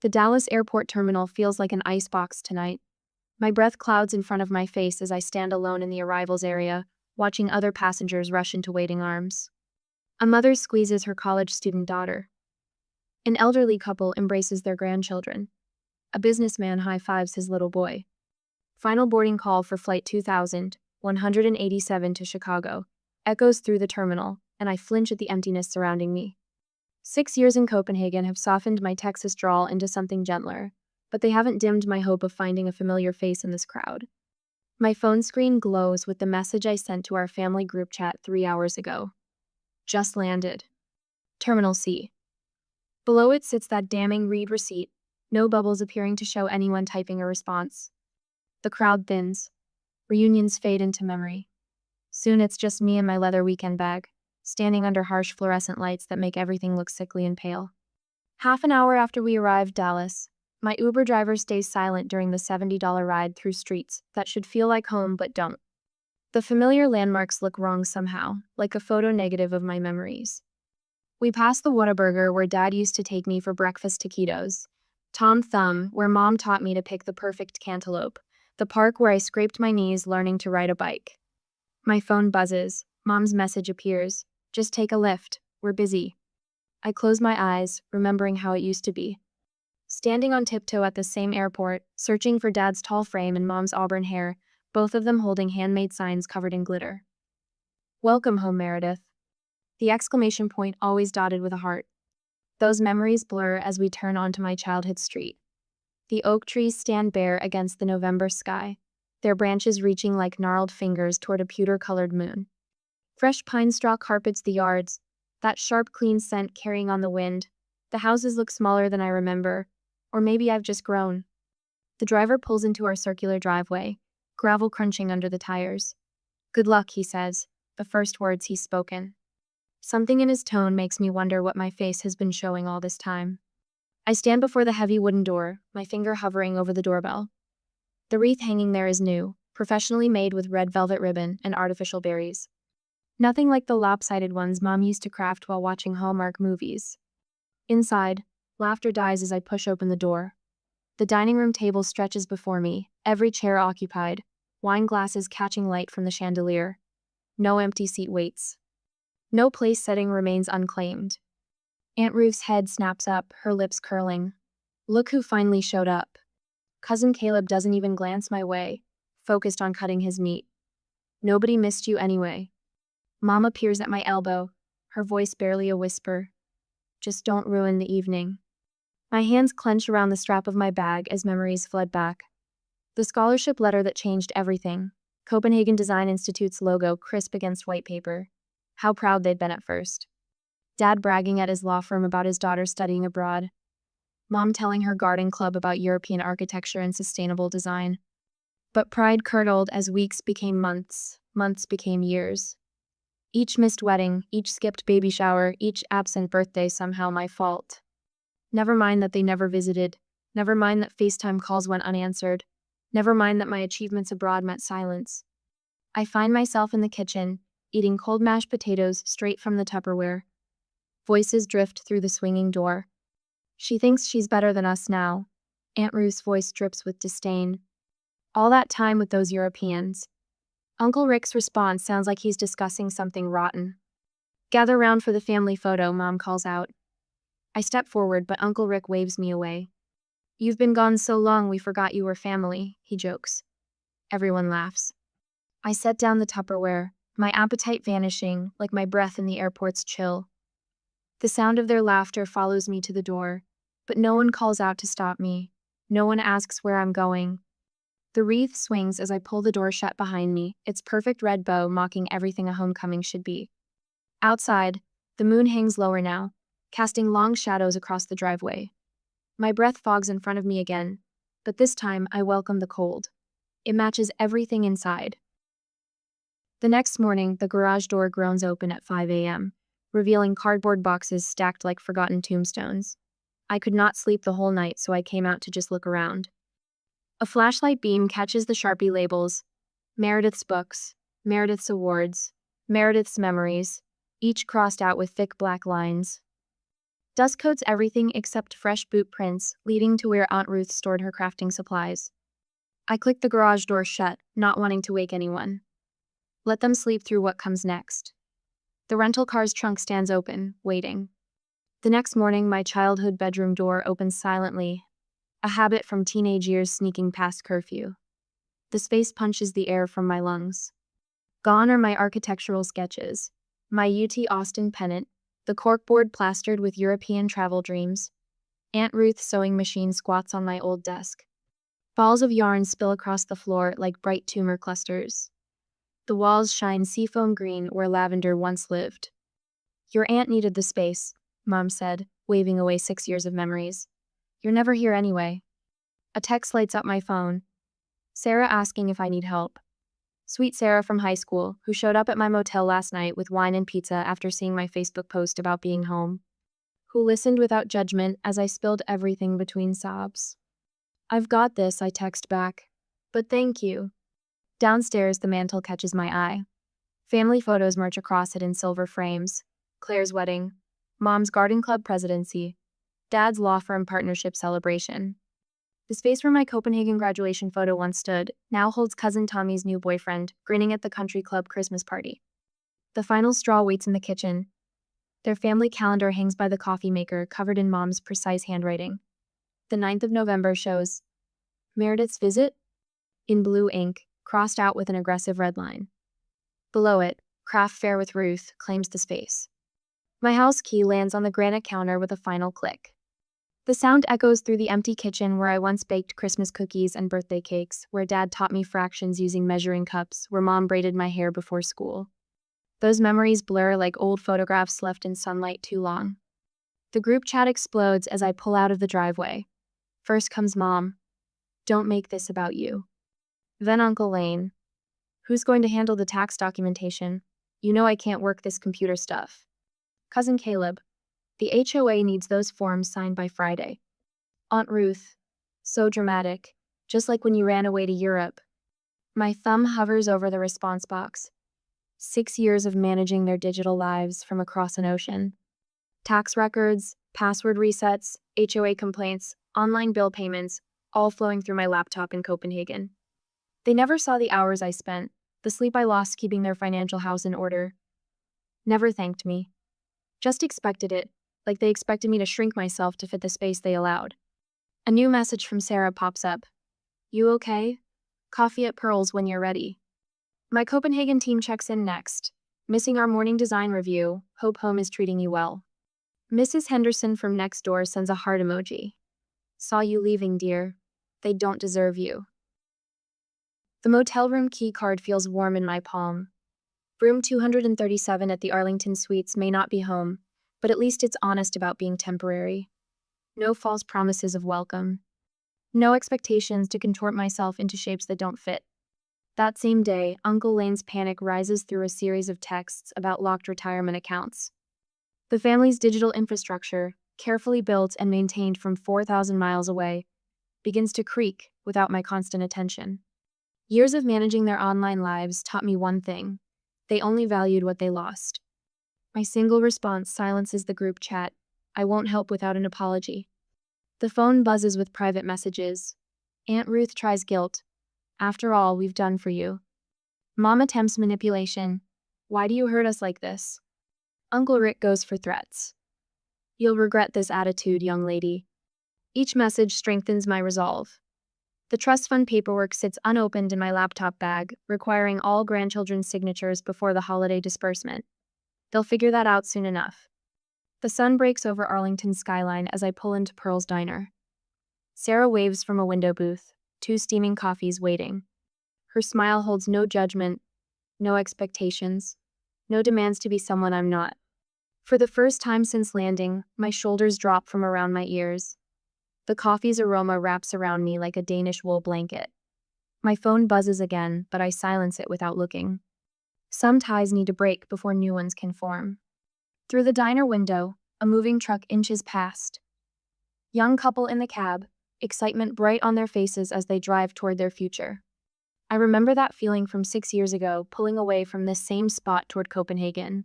The Dallas airport terminal feels like an icebox tonight. My breath clouds in front of my face as I stand alone in the arrivals area, watching other passengers rush into waiting arms. A mother squeezes her college student daughter. An elderly couple embraces their grandchildren. A businessman high-fives his little boy. Final boarding call for Flight 2187 to Chicago echoes through the terminal, and I flinch at the emptiness surrounding me. 6 years in Copenhagen have softened my Texas drawl into something gentler, but they haven't dimmed my hope of finding a familiar face in this crowd. My phone screen glows with the message I sent to our family group chat 3 hours ago. Just landed. Terminal C. Below it sits that damning read receipt, no bubbles appearing to show anyone typing a response. The crowd thins. Reunions fade into memory. Soon it's just me and my leather weekend bag, standing under harsh fluorescent lights that make everything look sickly and pale. Half an hour after we arrive Dallas, my Uber driver stays silent during the $70 ride through streets that should feel like home but don't. The familiar landmarks look wrong somehow, like a photo negative of my memories. We pass the Whataburger where Dad used to take me for breakfast taquitos, Tom Thumb where Mom taught me to pick the perfect cantaloupe, the park where I scraped my knees learning to ride a bike. My phone buzzes. Mom's message appears. Just take a lift. We're busy. I close my eyes, remembering how it used to be. Standing on tiptoe at the same airport, searching for Dad's tall frame and Mom's auburn hair, both of them holding handmade signs covered in glitter. Welcome home, Meredith. The exclamation point always dotted with a heart. Those memories blur as we turn onto my childhood street. The oak trees stand bare against the November sky, their branches reaching like gnarled fingers toward a pewter-colored moon. Fresh pine straw carpets the yards, that sharp, clean scent carrying on the wind. The houses look smaller than I remember, or maybe I've just grown. The driver pulls into our circular driveway, gravel crunching under the tires. Good luck, he says, the first words he's spoken. Something in his tone makes me wonder what my face has been showing all this time. I stand before the heavy wooden door, my finger hovering over the doorbell. The wreath hanging there is new, professionally made with red velvet ribbon and artificial berries. Nothing like the lopsided ones Mom used to craft while watching Hallmark movies. Inside, laughter dies as I push open the door. The dining room table stretches before me, every chair occupied, wine glasses catching light from the chandelier. No empty seat waits. No place setting remains unclaimed. Aunt Ruth's head snaps up, her lips curling. Look who finally showed up. Cousin Caleb doesn't even glance my way, focused on cutting his meat. Nobody missed you anyway. Mom appears at my elbow, her voice barely a whisper. Just don't ruin the evening. My hands clench around the strap of my bag as memories flood back. The scholarship letter that changed everything. Copenhagen Design Institute's logo crisp against white paper. How proud they'd been at first. Dad bragging at his law firm about his daughter studying abroad. Mom telling her garden club about European architecture and sustainable design. But pride curdled as weeks became months, months became years. Each missed wedding, each skipped baby shower, each absent birthday somehow my fault. Never mind that they never visited. Never mind that FaceTime calls went unanswered. Never mind that my achievements abroad met silence. I find myself in the kitchen, eating cold mashed potatoes straight from the Tupperware. Voices drift through the swinging door. She thinks she's better than us now. Aunt Ruth's voice drips with disdain. All that time with those Europeans. Uncle Rick's response sounds like he's discussing something rotten. Gather round for the family photo, Mom calls out. I step forward, but Uncle Rick waves me away. You've been gone so long we forgot you were family, he jokes. Everyone laughs. I set down the Tupperware, my appetite vanishing like my breath in the airport's chill. The sound of their laughter follows me to the door, but no one calls out to stop me. No one asks where I'm going. The wreath swings as I pull the door shut behind me, its perfect red bow mocking everything a homecoming should be. Outside, the moon hangs lower now, casting long shadows across the driveway. My breath fogs in front of me again, but this time I welcome the cold. It matches everything inside. The next morning, the garage door groans open at 5 a.m., revealing cardboard boxes stacked like forgotten tombstones. I could not sleep the whole night, so I came out to just look around. A flashlight beam catches the Sharpie labels. Meredith's books, Meredith's awards, Meredith's memories, each crossed out with thick black lines. Dust coats everything except fresh boot prints, leading to where Aunt Ruth stored her crafting supplies. I click the garage door shut, not wanting to wake anyone. Let them sleep through what comes next. The rental car's trunk stands open, waiting. The next morning, my childhood bedroom door opens silently, a habit from teenage years sneaking past curfew. The space punches the air from my lungs. Gone are my architectural sketches, my UT Austin pennant, the corkboard plastered with European travel dreams. Aunt Ruth's sewing machine squats on my old desk. Balls of yarn spill across the floor like bright tumor clusters. The walls shine seafoam green where lavender once lived. Your aunt needed the space, Mom said, waving away 6 years of memories. You're never here anyway. A text lights up my phone. Sarah asking if I need help. Sweet Sarah from high school, who showed up at my motel last night with wine and pizza after seeing my Facebook post about being home. Who listened without judgment as I spilled everything between sobs. I've got this, I text back. But thank you. Downstairs, the mantel catches my eye. Family photos march across it in silver frames. Claire's wedding. Mom's garden club presidency. Dad's law firm partnership celebration. The space where my Copenhagen graduation photo once stood now holds cousin Tommy's new boyfriend, grinning at the country club Christmas party. The final straw waits in the kitchen. Their family calendar hangs by the coffee maker, covered in Mom's precise handwriting. The 9th of November shows Meredith's visit in blue ink, crossed out with an aggressive red line. Below it, craft fair with Ruth claims the space. My house key lands on the granite counter with a final click. The sound echoes through the empty kitchen where I once baked Christmas cookies and birthday cakes, where Dad taught me fractions using measuring cups, where Mom braided my hair before school. Those memories blur like old photographs left in sunlight too long. The group chat explodes as I pull out of the driveway. First comes Mom. Don't make this about you. Then Uncle Lane. Who's going to handle the tax documentation? You know I can't work this computer stuff. Cousin Caleb. The HOA needs those forms signed by Friday. Aunt Ruth. So dramatic. Just like when you ran away to Europe. My thumb hovers over the response box. 6 years of managing their digital lives from across an ocean. Tax records, password resets, HOA complaints, online bill payments, all flowing through my laptop in Copenhagen. They never saw the hours I spent, the sleep I lost keeping their financial house in order. Never thanked me. Just expected it, like they expected me to shrink myself to fit the space they allowed. A new message from Sarah pops up. You okay? Coffee at Pearl's when you're ready. My Copenhagen team checks in next. Missing our morning design review, hope home is treating you well. Mrs. Henderson from next door sends a heart emoji. Saw you leaving, dear. They don't deserve you. The motel room key card feels warm in my palm. Room 237 at the Arlington Suites may not be home, but at least it's honest about being temporary. No false promises of welcome. No expectations to contort myself into shapes that don't fit. That same day, Uncle Lane's panic rises through a series of texts about locked retirement accounts. The family's digital infrastructure, carefully built and maintained from 4,000 miles away, begins to creak without my constant attention. Years of managing their online lives taught me one thing. They only valued what they lost. My single response silences the group chat. I won't help without an apology. The phone buzzes with private messages. Aunt Ruth tries guilt. After all we've done for you. Mom attempts manipulation. Why do you hurt us like this? Uncle Rick goes for threats. You'll regret this attitude, young lady. Each message strengthens my resolve. The trust fund paperwork sits unopened in my laptop bag, requiring all grandchildren's signatures before the holiday disbursement. They'll figure that out soon enough. The sun breaks over Arlington's skyline as I pull into Pearl's diner. Sarah waves from a window booth, 2 steaming coffees waiting. Her smile holds no judgment, no expectations, no demands to be someone I'm not. For the first time since landing, my shoulders drop from around my ears. The coffee's aroma wraps around me like a Danish wool blanket. My phone buzzes again, but I silence it without looking. Some ties need to break before new ones can form. Through the diner window, a moving truck inches past. Young couple in the cab, excitement bright on their faces as they drive toward their future. I remember that feeling from 6 years ago, pulling away from this same spot toward Copenhagen.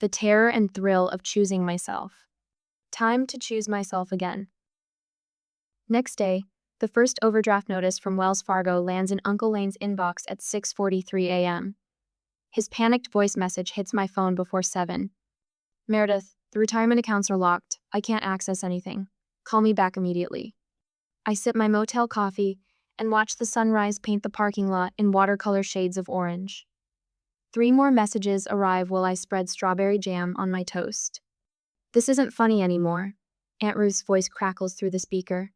The terror and thrill of choosing myself. Time to choose myself again. Next day, the first overdraft notice from Wells Fargo lands in Uncle Lane's inbox at 6:43 a.m. His panicked voice message hits my phone before 7. Meredith, the retirement accounts are locked. I can't access anything. Call me back immediately. I sip my motel coffee and watch the sunrise paint the parking lot in watercolor shades of orange. 3 more messages arrive while I spread strawberry jam on my toast. This isn't funny anymore. Aunt Ruth's voice crackles through the speaker.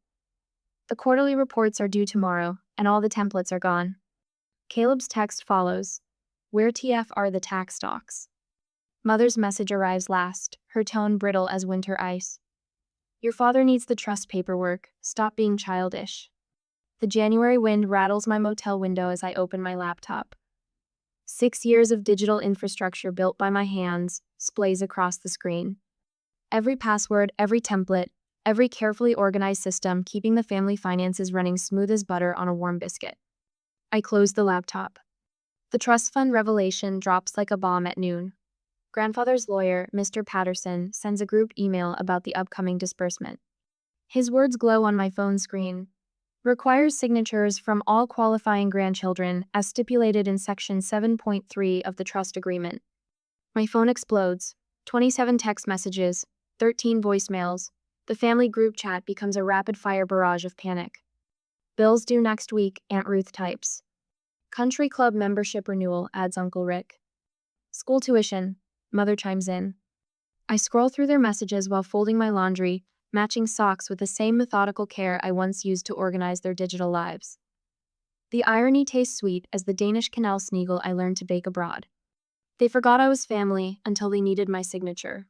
The quarterly reports are due tomorrow, and all the templates are gone. Caleb's text follows. Where TF are the tax docs? Mother's message arrives last, her tone brittle as winter ice. Your father needs the trust paperwork. Stop being childish. The January wind rattles my motel window as I open my laptop. 6 years of digital infrastructure built by my hands splays across the screen. Every password, every template, every carefully organized system keeping the family finances running smooth as butter on a warm biscuit. I close the laptop. The trust fund revelation drops like a bomb at noon. Grandfather's lawyer, Mr. Patterson, sends a group email about the upcoming disbursement. His words glow on my phone screen. Requires signatures from all qualifying grandchildren as stipulated in Section 7.3 of the trust agreement. My phone explodes. 27 text messages, 13 voicemails. The family group chat becomes a rapid-fire barrage of panic. Bills due next week, Aunt Ruth types. Country club membership renewal, adds Uncle Rick. School tuition, Mother chimes in. I scroll through their messages while folding my laundry, matching socks with the same methodical care I once used to organize their digital lives. The irony tastes sweet as the Danish Kanelsnigel I learned to bake abroad. They forgot I was family until they needed my signature.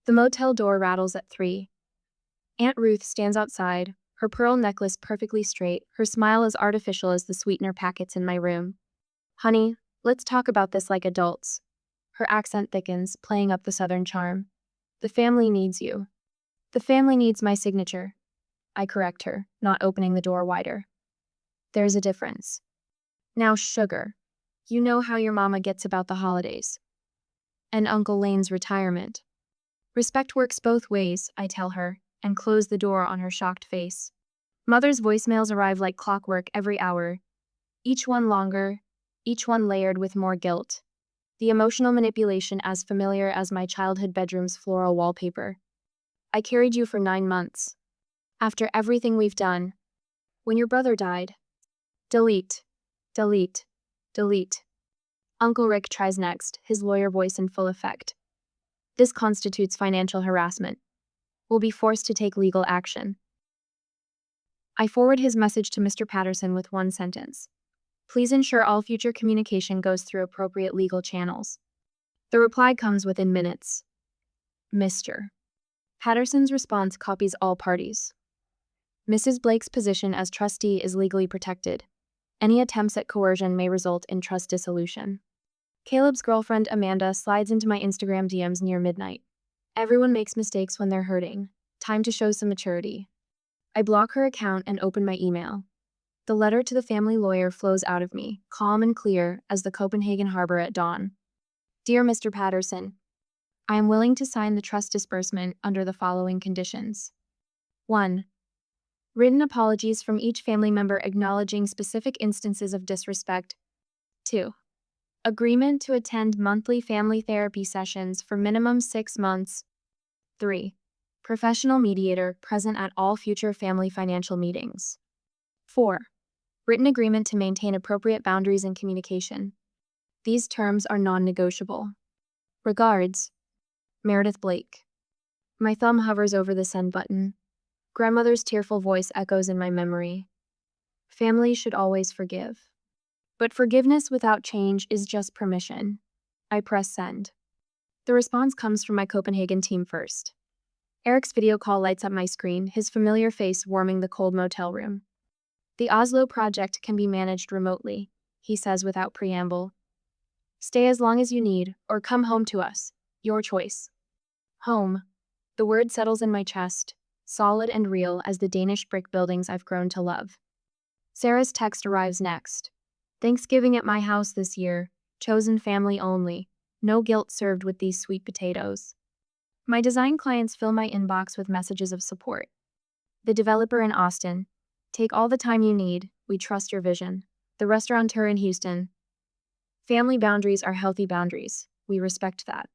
The motel door rattles at 3. Aunt Ruth stands outside, her pearl necklace perfectly straight, her smile as artificial as the sweetener packets in my room. Honey, let's talk about this like adults. Her accent thickens, playing up the southern charm. The family needs you. The family needs my signature. I correct her, not opening the door wider. There's a difference. Now, sugar. You know how your mama gets about the holidays. And Uncle Lane's retirement. Respect works both ways, I tell her, and close the door on her shocked face. Mother's voicemails arrive like clockwork every hour. Each one longer, each one layered with more guilt. The emotional manipulation as familiar as my childhood bedroom's floral wallpaper. I carried you for 9 months. After everything we've done. When your brother died. Delete. Delete. Delete. Uncle Rick tries next, his lawyer voice in full effect. This constitutes financial harassment. We'll be forced to take legal action. I forward his message to Mr. Patterson with one sentence. Please ensure all future communication goes through appropriate legal channels. The reply comes within minutes. Mr. Patterson's response copies all parties. Mrs. Blake's position as trustee is legally protected. Any attempts at coercion may result in trust dissolution. Caleb's girlfriend Amanda slides into my Instagram DMs near midnight. Everyone makes mistakes when they're hurting. Time to show some maturity. I block her account and open my email. The letter to the family lawyer flows out of me, calm and clear as the Copenhagen harbor at dawn. Dear Mr. Patterson, I am willing to sign the trust disbursement under the following conditions. 1. Written apologies from each family member acknowledging specific instances of disrespect. 2. Agreement to attend monthly family therapy sessions for minimum 6 months. 3. Professional mediator present at all future family financial meetings. 4. Written agreement to maintain appropriate boundaries and communication. These terms are non-negotiable. Regards, Meredith Blake. My thumb hovers over the send button. Grandmother's tearful voice echoes in my memory. Family should always forgive. But forgiveness without change is just permission. I press send. The response comes from my Copenhagen team first. Eric's video call lights up my screen, his familiar face warming the cold motel room. The Oslo project can be managed remotely, he says without preamble. Stay as long as you need, or come home to us. Your choice. Home. The word settles in my chest, solid and real as the Danish brick buildings I've grown to love. Sarah's text arrives next. Thanksgiving at my house this year. Chosen family only. No guilt served with these sweet potatoes. My design clients fill my inbox with messages of support. The developer in Austin. Take all the time you need. We trust your vision. The restaurateur in Houston. Family boundaries are healthy boundaries. We respect that.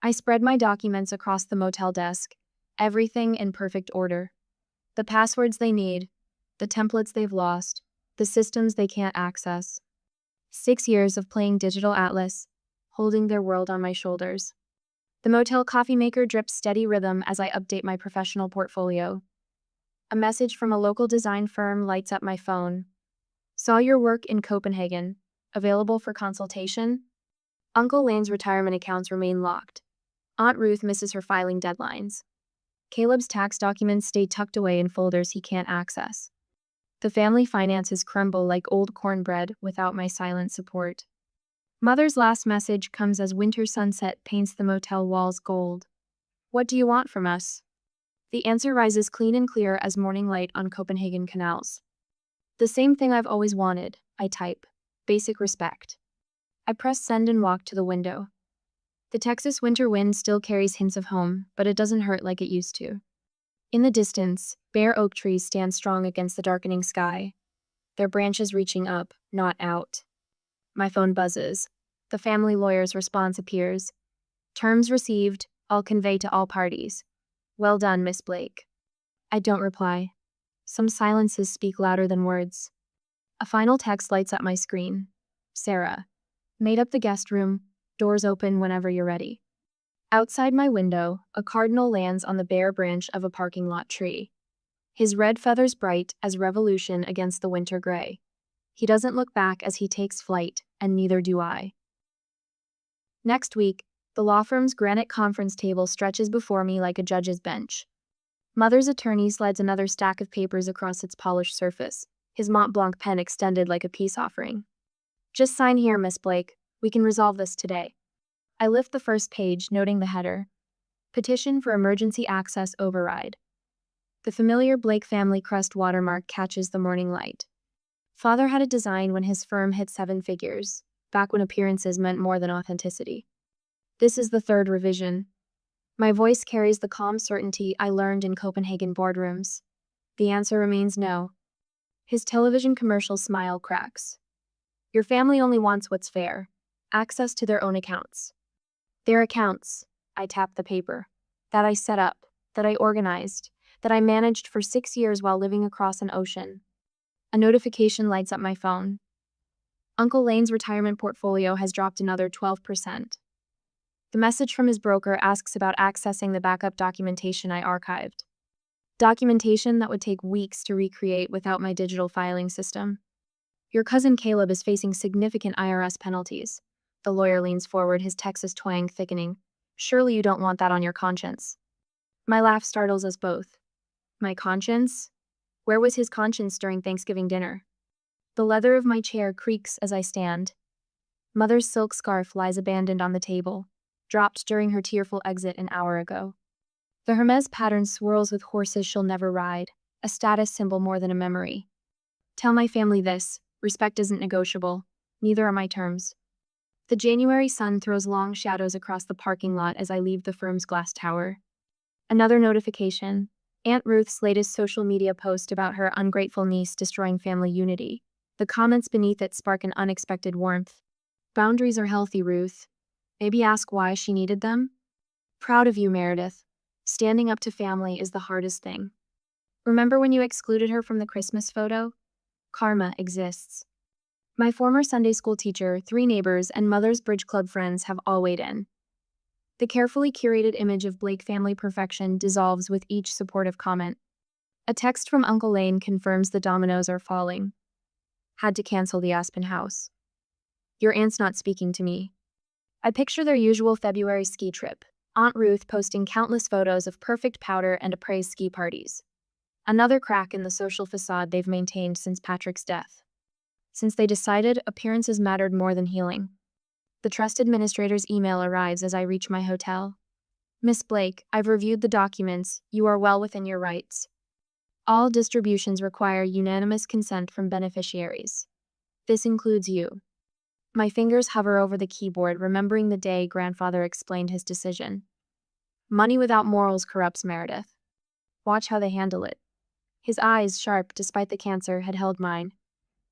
I spread my documents across the motel desk, everything in perfect order. The passwords they need, the templates they've lost, the systems they can't access. 6 years of playing digital atlas, holding their world on my shoulders. The motel coffee maker drips steady rhythm as I update my professional portfolio. A message from a local design firm lights up my phone. Saw your work in Copenhagen. Available for consultation? Uncle Lane's retirement accounts remain locked. Aunt Ruth misses her filing deadlines. Caleb's tax documents stay tucked away in folders he can't access. The family finances crumble like old cornbread without my silent support. Mother's last message comes as winter sunset paints the motel walls gold. What do you want from us? The answer rises clean and clear as morning light on Copenhagen canals. The same thing I've always wanted, I type. Basic respect. I press send and walk to the window. The Texas winter wind still carries hints of home, but it doesn't hurt like it used to. In the distance, bare oak trees stand strong against the darkening sky, their branches reaching up, not out. My phone buzzes. The family lawyer's response appears. Terms received, I'll convey to all parties. Well done, Miss Blake. I don't reply. Some silences speak louder than words. A final text lights up my screen. Sarah. Made up the guest room. Doors open whenever you're ready. Outside my window, a cardinal lands on the bare branch of a parking lot tree. His red feathers bright as revolution against the winter gray. He doesn't look back as he takes flight, and neither do I. Next week, the law firm's granite conference table stretches before me like a judge's bench. Mother's attorney slides another stack of papers across its polished surface, his Mont Blanc pen extended like a peace offering. Just sign here, Miss Blake. We can resolve this today. I lift the first page, noting the header. Petition for emergency access override. The familiar Blake family crest watermark catches the morning light. Father had a design when his firm hit 7 figures, back when appearances meant more than authenticity. This is the 3rd revision. My voice carries the calm certainty I learned in Copenhagen boardrooms. The answer remains no. His television commercial smile cracks. Your family only wants what's fair. Access to their own accounts. Their accounts, I tap the paper, that I set up, that I organized, that I managed for 6 years while living across an ocean. A notification lights up my phone. Uncle Lane's retirement portfolio has dropped another 12%. The message from his broker asks about accessing the backup documentation I archived. Documentation that would take weeks to recreate without my digital filing system. Your cousin Caleb is facing significant IRS penalties. The lawyer leans forward, his Texas twang thickening. Surely you don't want that on your conscience. My laugh startles us both. My conscience? Where was his conscience during Thanksgiving dinner? The leather of my chair creaks as I stand. Mother's silk scarf lies abandoned on the table, dropped during her tearful exit an hour ago. The Hermes pattern swirls with horses she'll never ride, a status symbol more than a memory. Tell my family this, respect isn't negotiable, neither are my terms. The January sun throws long shadows across the parking lot as I leave the firm's glass tower. Another notification. Aunt Ruth's latest social media post about her ungrateful niece destroying family unity. The comments beneath it spark an unexpected warmth. Boundaries are healthy, Ruth. Maybe ask why she needed them? Proud of you, Meredith. Standing up to family is the hardest thing. Remember when you excluded her from the Christmas photo? Karma exists. My former Sunday school teacher, 3 neighbors, and Mother's Bridge Club friends have all weighed in. The carefully curated image of Blake family perfection dissolves with each supportive comment. A text from Uncle Lane confirms the dominoes are falling. Had to cancel the Aspen house. Your aunt's not speaking to me. I picture their usual February ski trip, Aunt Ruth posting countless photos of perfect powder and appraised ski parties. Another crack in the social facade they've maintained since Patrick's death. Since they decided appearances mattered more than healing. The trust administrator's email arrives as I reach my hotel. Miss Blake, I've reviewed the documents. You are well within your rights. All distributions require unanimous consent from beneficiaries. This includes you. My fingers hover over the keyboard, remembering the day grandfather explained his decision. Money without morals corrupts Meredith. Watch how they handle it. His eyes, sharp despite the cancer, had held mine.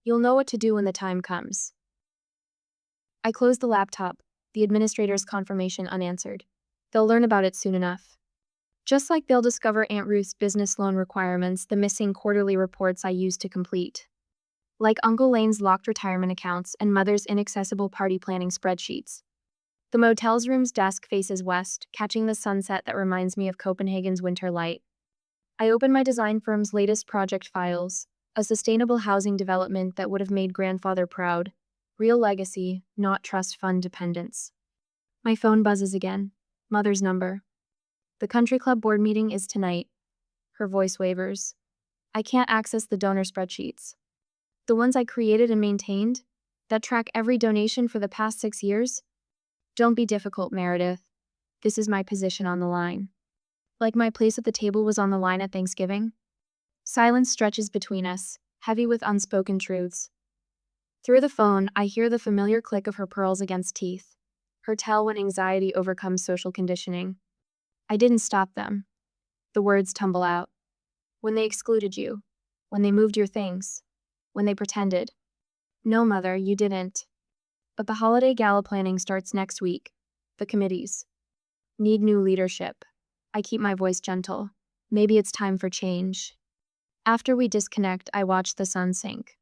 You'll know what to do when the time comes. I closed the laptop, the administrator's confirmation unanswered. They'll learn about it soon enough. Just like they'll discover Aunt Ruth's business loan requirements, the missing quarterly reports I used to complete. Like Uncle Lane's locked retirement accounts and Mother's inaccessible party planning spreadsheets. The motel's room's desk faces west, catching the sunset that reminds me of Copenhagen's winter light. I open my design firm's latest project files, a sustainable housing development that would have made grandfather proud. Real legacy, not trust fund dependence. My phone buzzes again. Mother's number. The country club board meeting is tonight. Her voice wavers. I can't access the donor spreadsheets. The ones I created and maintained, that track every donation for the past 6 years? Don't be difficult, Meredith. This is my position on the line. Like my place at the table was on the line at Thanksgiving? Silence stretches between us, heavy with unspoken truths. Through the phone, I hear the familiar click of her pearls against teeth. Her tell when anxiety overcomes social conditioning. I didn't stop them. The words tumble out. When they excluded you. When they moved your things. When they pretended. No, Mother, you didn't. But the holiday gala planning starts next week. The committees need new leadership. I keep my voice gentle. Maybe it's time for change. After we disconnect, I watch the sun sink.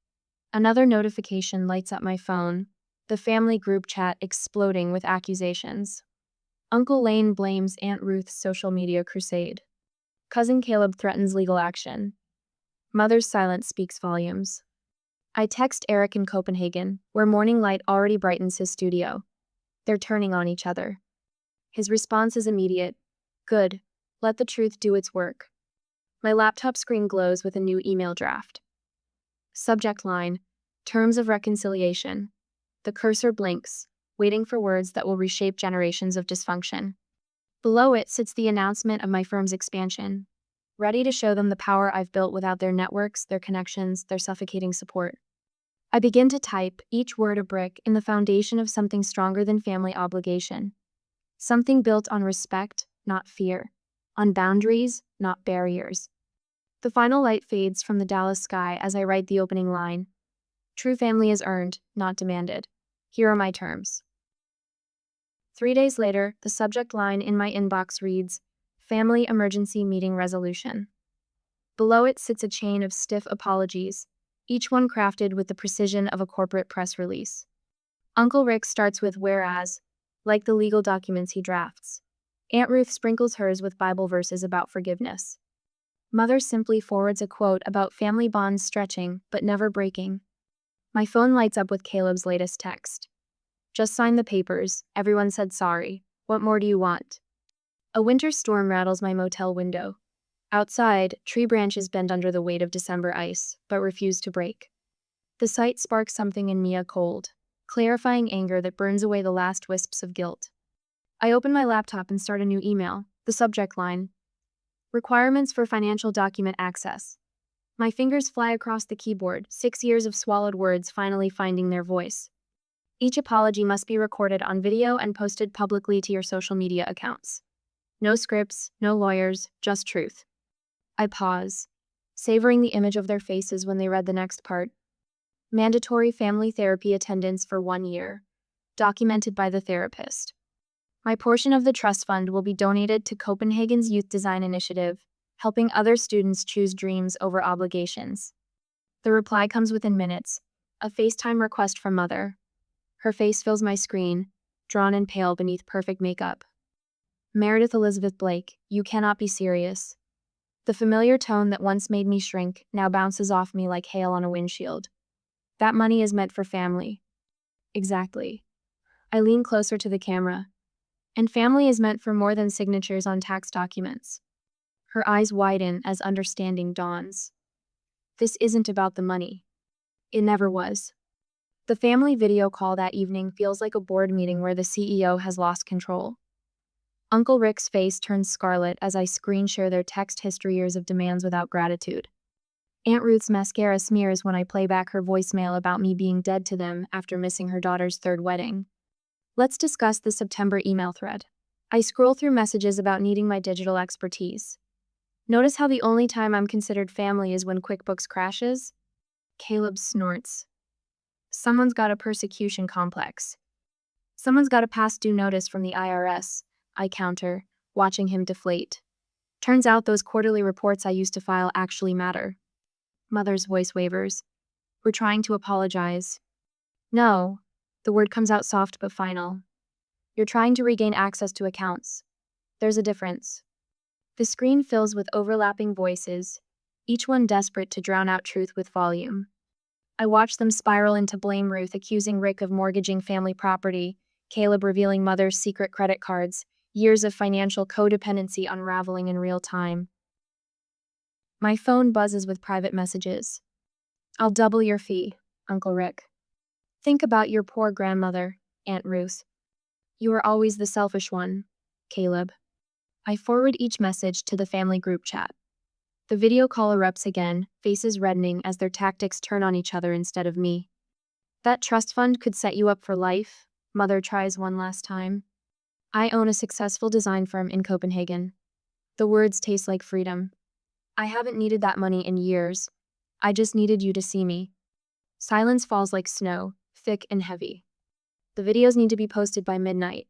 Another notification lights up my phone, the family group chat exploding with accusations. Uncle Lane blames Aunt Ruth's social media crusade. Cousin Caleb threatens legal action. Mother's silence speaks volumes. I text Eric in Copenhagen, where morning light already brightens his studio. They're turning on each other. His response is immediate. Good. Let the truth do its work. My laptop screen glows with a new email draft. Subject line, Terms of Reconciliation. The cursor blinks, waiting for words that will reshape generations of dysfunction. Below it sits the announcement of my firm's expansion, ready to show them the power I've built without their networks, their connections, their suffocating support. I begin to type, each word a brick in the foundation of something stronger than family obligation. Something built on respect, not fear. On boundaries, not barriers. The final light fades from the Dallas sky as I write the opening line. True family is earned, not demanded. Here are my terms. 3 days later, the subject line in my inbox reads, Family Emergency Meeting Resolution. Below it sits a chain of stiff apologies, each one crafted with the precision of a corporate press release. Uncle Rick starts with whereas, like the legal documents he drafts. Aunt Ruth sprinkles hers with Bible verses about forgiveness. Mother simply forwards a quote about family bonds stretching but never breaking. My phone lights up with Caleb's latest text. Just sign the papers. Everyone said sorry. What more do you want? A winter storm rattles my motel window. Outside, tree branches bend under the weight of December ice, but refuse to break. The sight sparks something in me, a cold, clarifying anger that burns away the last wisps of guilt. I open my laptop and start a new email. The subject line, Requirements for Financial Document Access. My fingers fly across the keyboard, 6 years of swallowed words finally finding their voice. Each apology must be recorded on video and posted publicly to your social media accounts. No scripts, no lawyers, just truth. I pause, savoring the image of their faces when they read the next part. Mandatory family therapy attendance for 1 year. Documented by the therapist. My portion of the trust fund will be donated to Copenhagen's Youth Design Initiative, helping other students choose dreams over obligations. The reply comes within minutes, a FaceTime request from Mother. Her face fills my screen, drawn and pale beneath perfect makeup. Meredith Elizabeth Blake, you cannot be serious. The familiar tone that once made me shrink now bounces off me like hail on a windshield. That money is meant for family. Exactly. I lean closer to the camera. And family is meant for more than signatures on tax documents. Her eyes widen as understanding dawns. This isn't about the money. It never was. The family video call that evening feels like a board meeting where the CEO has lost control. Uncle Rick's face turns scarlet as I screen share their text history years of demands without gratitude. Aunt Ruth's mascara smears when I play back her voicemail about me being dead to them after missing her daughter's 3rd wedding. Let's discuss the September email thread. I scroll through messages about needing my digital expertise. Notice how the only time I'm considered family is when QuickBooks crashes? Caleb snorts. Someone's got a persecution complex. Someone's got a past due notice from the IRS, I counter, watching him deflate. Turns out those quarterly reports I used to file actually matter. Mother's voice wavers. We're trying to apologize. No. The word comes out soft but final. You're trying to regain access to accounts. There's a difference. The screen fills with overlapping voices, each one desperate to drown out truth with volume. I watch them spiral into blame, Ruth accusing Rick of mortgaging family property, Caleb revealing Mother's secret credit cards, years of financial codependency unraveling in real time. My phone buzzes with private messages. I'll double your fee, Uncle Rick. Think about your poor grandmother, Aunt Ruth. You were always the selfish one, Caleb. I forward each message to the family group chat. The video call erupts again, faces reddening as their tactics turn on each other instead of me. That trust fund could set you up for life, Mother tries one last time. I own a successful design firm in Copenhagen. The words taste like freedom. I haven't needed that money in years. I just needed you to see me. Silence falls like snow, thick and heavy. The videos need to be posted by midnight.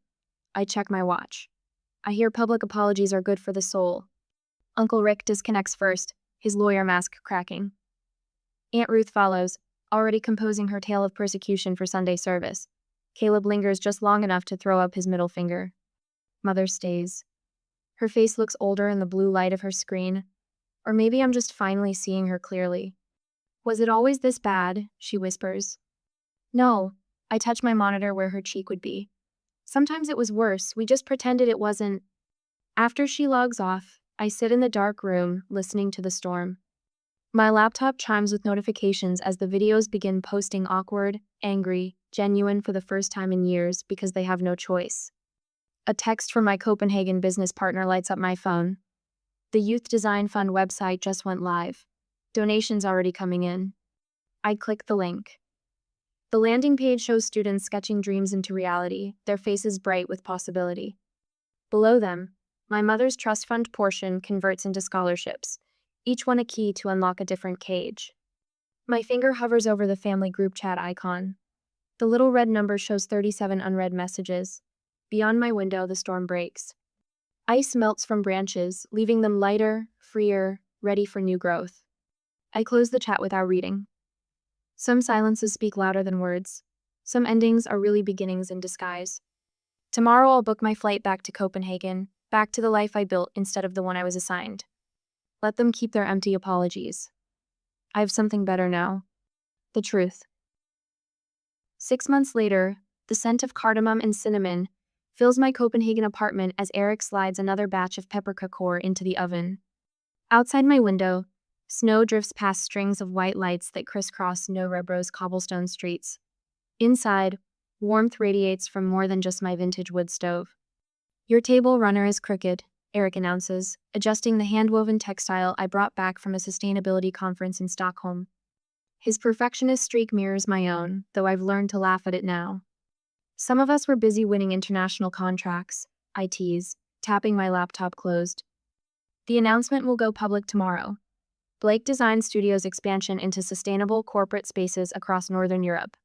I check my watch. I hear public apologies are good for the soul. Uncle Rick disconnects first, his lawyer mask cracking. Aunt Ruth follows, already composing her tale of persecution for Sunday service. Caleb lingers just long enough to throw up his middle finger. Mother stays. Her face looks older in the blue light of her screen. Or maybe I'm just finally seeing her clearly. Was it always this bad? She whispers. No. I touch my monitor where her cheek would be. Sometimes it was worse. We just pretended it wasn't. After she logs off, I sit in the dark room, listening to the storm. My laptop chimes with notifications as the videos begin posting awkward, angry, genuine for the first time in years because they have no choice. A text from my Copenhagen business partner lights up my phone. The Youth Design Fund website just went live. Donations already coming in. I click the link. The landing page shows students sketching dreams into reality, their faces bright with possibility. Below them, my mother's trust fund portion converts into scholarships, each one a key to unlock a different cage. My finger hovers over the family group chat icon. The little red number shows 37 unread messages. Beyond my window, the storm breaks. Ice melts from branches, leaving them lighter, freer, ready for new growth. I close the chat without reading. Some silences speak louder than words. Some endings are really beginnings in disguise. Tomorrow I'll book my flight back to Copenhagen, back to the life I built instead of the one I was assigned. Let them keep their empty apologies. I have something better now. The truth. 6 months later, the scent of cardamom and cinnamon fills my Copenhagen apartment as Eric slides another batch of pepperkakor into the oven. Outside my window, snow drifts past strings of white lights that crisscross Nørrebro's cobblestone streets. Inside, warmth radiates from more than just my vintage wood stove. Your table runner is crooked, Eric announces, adjusting the hand-woven textile I brought back from a sustainability conference in Stockholm. His perfectionist streak mirrors my own, though I've learned to laugh at it now. Some of us were busy winning international contracts, I tease, tapping my laptop closed. The announcement will go public tomorrow. Blake Design Studios' expansion into sustainable corporate spaces across Northern Europe.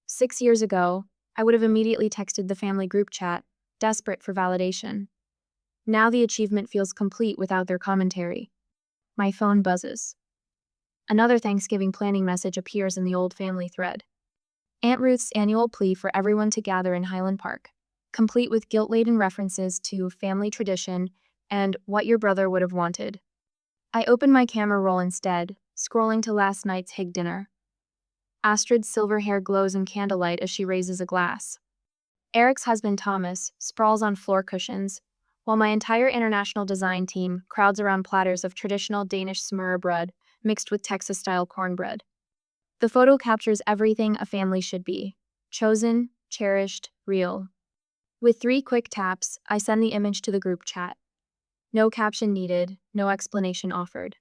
6 years ago, I would have immediately texted the family group chat, desperate for validation. Now the achievement feels complete without their commentary. My phone buzzes. Another Thanksgiving planning message appears in the old family thread. Aunt Ruth's annual plea for everyone to gather in Highland Park, complete with guilt-laden references to family tradition and what your brother would have wanted. I open my camera roll instead, scrolling to last night's Hig dinner. Astrid's silver hair glows in candlelight as she raises a glass. Eric's husband Thomas sprawls on floor cushions, while my entire international design team crowds around platters of traditional Danish smørrebrød mixed with Texas-style cornbread. The photo captures everything a family should be: chosen, cherished, real. With 3 quick taps, I send the image to the group chat. No caption needed, no explanation offered.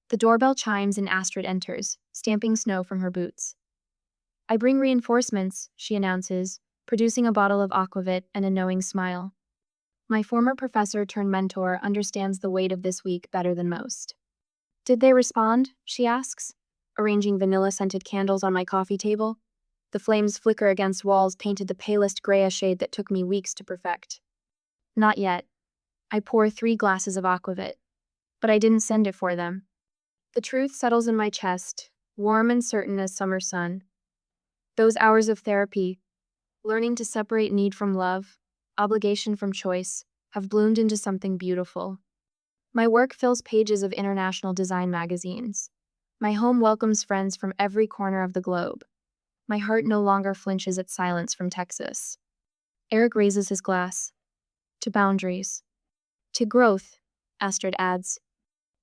The doorbell chimes and Astrid enters, stamping snow from her boots. I bring reinforcements, she announces, producing a bottle of aquavit and a knowing smile. My former professor turned mentor understands the weight of this week better than most. Did they respond? She asks, arranging vanilla-scented candles on my coffee table. The flames flicker against walls painted the palest grayish shade that took me weeks to perfect. Not yet. I pour 3 glasses of aquavit. But I didn't send it for them. The truth settles in my chest, warm and certain as summer sun. Those hours of therapy, learning to separate need from love, obligation from choice, have bloomed into something beautiful. My work fills pages of international design magazines. My home welcomes friends from every corner of the globe. My heart no longer flinches at silence from Texas. Eric raises his glass. To boundaries. To growth, Astrid adds.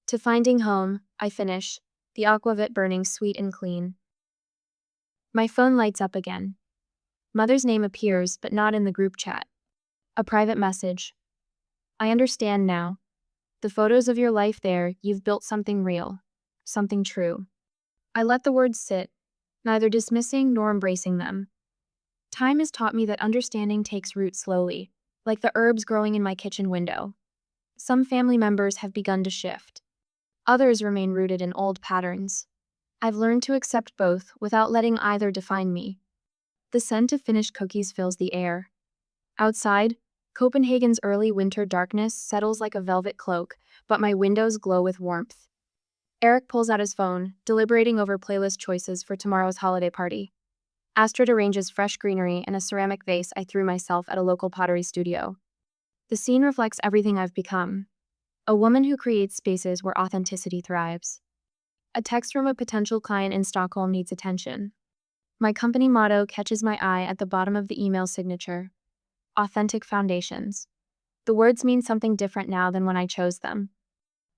To finding home, I finish, the aquavit burning sweet and clean. My phone lights up again. Mother's name appears, but not in the group chat. A private message. I understand now. The photos of your life there, you've built something real, something true. I let the words sit, neither dismissing nor embracing them. Time has taught me that understanding takes root slowly, like the herbs growing in my kitchen window. Some family members have begun to shift. Others remain rooted in old patterns. I've learned to accept both without letting either define me. The scent of finished cookies fills the air. Outside, Copenhagen's early winter darkness settles like a velvet cloak, but my windows glow with warmth. Eric pulls out his phone, deliberating over playlist choices for tomorrow's holiday party. Astrid arranges fresh greenery in a ceramic vase I threw myself at a local pottery studio. The scene reflects everything I've become. A woman who creates spaces where authenticity thrives. A text from a potential client in Stockholm needs attention. My company motto catches my eye at the bottom of the email signature. Authentic foundations. The words mean something different now than when I chose them.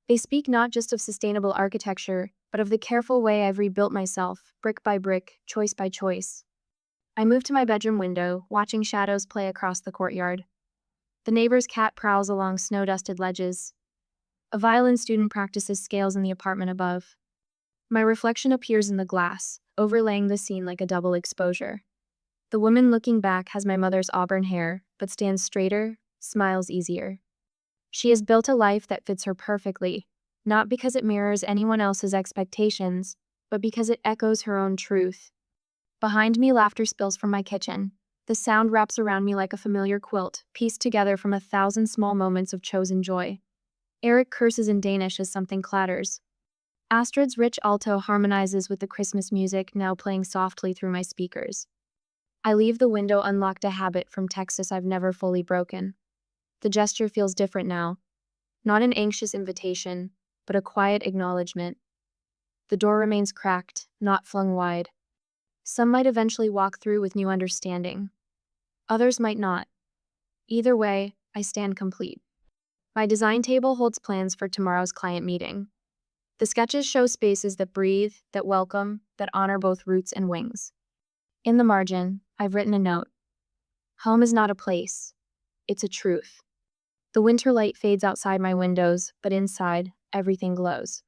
They speak not just of sustainable architecture, but of the careful way I've rebuilt myself, brick by brick, choice by choice. I move to my bedroom window, watching shadows play across the courtyard. The neighbor's cat prowls along snow-dusted ledges. A violin student practices scales in the apartment above. My reflection appears in the glass, overlaying the scene like a double exposure. The woman looking back has my mother's auburn hair, but stands straighter, smiles easier. She has built a life that fits her perfectly, not because it mirrors anyone else's expectations, but because it echoes her own truth. Behind me, laughter spills from my kitchen. The sound wraps around me like a familiar quilt, pieced together from 1,000 small moments of chosen joy. Eric curses in Danish as something clatters. Astrid's rich alto harmonizes with the Christmas music now playing softly through my speakers. I leave the window unlocked, a habit from Texas I've never fully broken. The gesture feels different now. Not an anxious invitation, but a quiet acknowledgement. The door remains cracked, not flung wide. Some might eventually walk through with new understanding. Others might not. Either way, I stand complete. My design table holds plans for tomorrow's client meeting. The sketches show spaces that breathe, that welcome, that honor both roots and wings. In the margin, I've written a note. Home is not a place. It's a truth. The winter light fades outside my windows, but inside, everything glows.